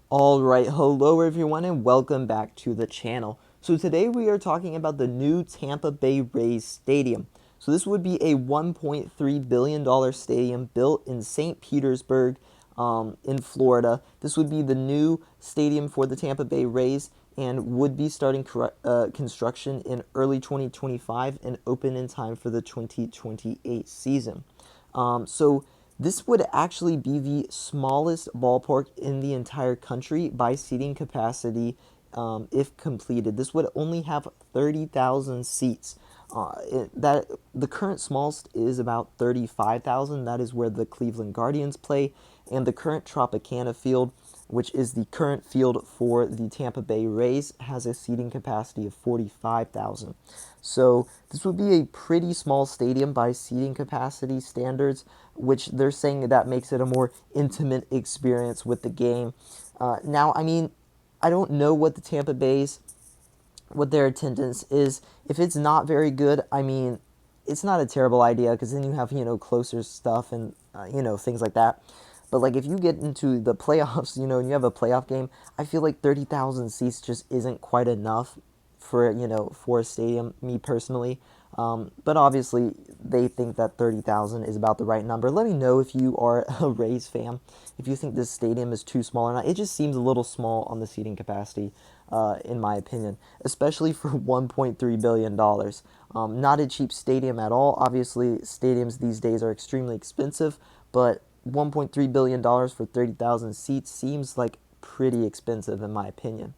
Alright, hello everyone and welcome back to the channel. So today we are talking about the new Tampa Bay Rays Stadium. So this would be a $1.3 billion stadium built in St. Petersburg in Florida. This would be the new stadium for the Tampa Bay Rays and would be starting construction in early 2025 and open in time for the 2028 season. So this would actually be the smallest ballpark in the entire country by seating capacity if completed. This would only have 30,000 seats. That the current smallest is about 35,000. That is where the Cleveland Guardians play, and the current Tropicana field, which is the current field for the Tampa Bay Rays, has a seating capacity of 45,000. So this would be a pretty small stadium by seating capacity standards, which they're saying that makes it a more intimate experience with the game. Now, I mean, I don't know what the Tampa Bay's what their attendance is. If it's not very good, I mean, it's not a terrible idea because then you have, closer stuff and, things like that. But, like, if you get into the playoffs, and you have a playoff game, I feel like 30,000 seats just isn't quite enough for a stadium, me personally. But obviously, they think that 30,000 is about the right number. Let me know if you are a Rays fan, if you think this stadium is too small or not. It just seems a little small on the seating capacity, in my opinion, especially for $1.3 billion. Not a cheap stadium at all. Obviously, stadiums these days are extremely expensive, but $1.3 billion for 30,000 seats seems like pretty expensive in my opinion.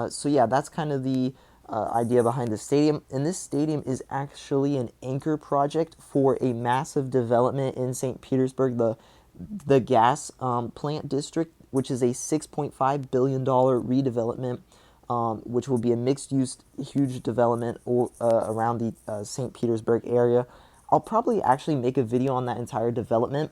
So yeah, that's kind of the idea behind the stadium. And this stadium is actually an anchor project for a massive development in St. Petersburg, the gas plant district, which is a $6.5 billion redevelopment, which will be a mixed-use, huge development around the St. Petersburg area. I'll probably actually make a video on that entire development.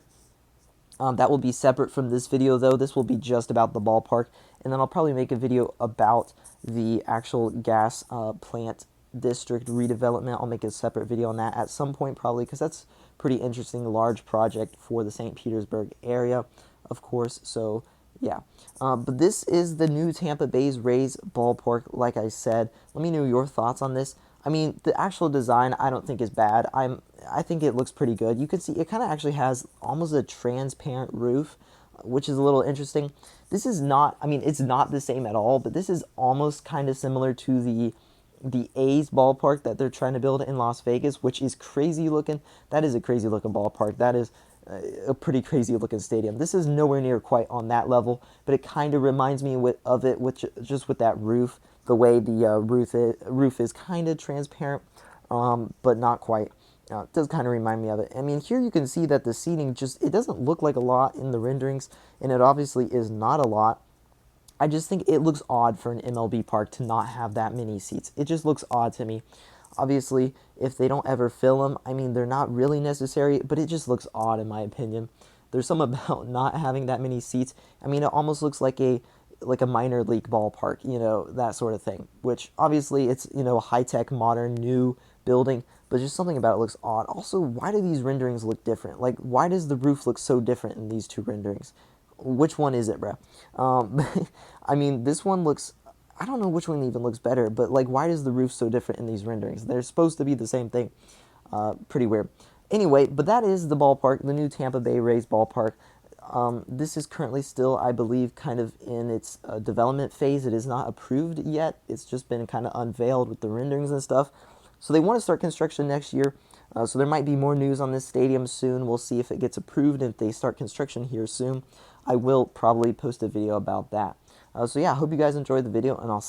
That will be separate from this video, though. This will be just about the ballpark. And then I'll probably make a video about the actual gas plant district redevelopment. I'll make a separate video on that at some point, probably, because that's a pretty interesting, large project for the St. Petersburg area, of course. So, yeah. But this is the new Tampa Bay Rays ballpark, like I said. Let me know your thoughts on this. I mean, the actual design I don't think is bad. I think it looks pretty good. You can see it kind of actually has almost a transparent roof, which is a little interesting. This is not, I mean, it's not the same at all, but this is almost kind of similar to the A's ballpark that they're trying to build in Las Vegas, which is crazy looking. That is a crazy looking ballpark. That is a pretty crazy looking stadium. This is nowhere near quite on that level, but it kind of reminds me of it with just with that roof, the way the roof is kind of transparent, but not quite. It does kind of remind me of it. I mean, here you can see that the seating it doesn't look like a lot in the renderings, and it obviously is not a lot. I just think it looks odd for an MLB park to not have that many seats. It just looks odd to me. Obviously, if they don't ever fill them, I mean, they're not really necessary, but it just looks odd in my opinion. There's something about not having that many seats. I mean, it almost looks like a minor league ballpark, that sort of thing, which obviously it's, a high-tech, modern, new building, but just something about it looks odd. Also, why do these renderings look different? Like, why does the roof look so different in these two renderings? Which one is it, bro? I mean, this one looks, I don't know which one even looks better, but, like, why is the roof so different in these renderings? They're supposed to be the same thing. Pretty weird. Anyway, but that is the ballpark, the new Tampa Bay Rays ballpark. This is currently still, I believe, kind of in its development phase. It is not approved yet. It's just been kind of unveiled with the renderings and stuff. So they want to start construction next year. So there might be more news on this stadium soon. We'll see if it gets approved and if they start construction here soon. I will probably post a video about that. So yeah, I hope you guys enjoyed the video, and I'll see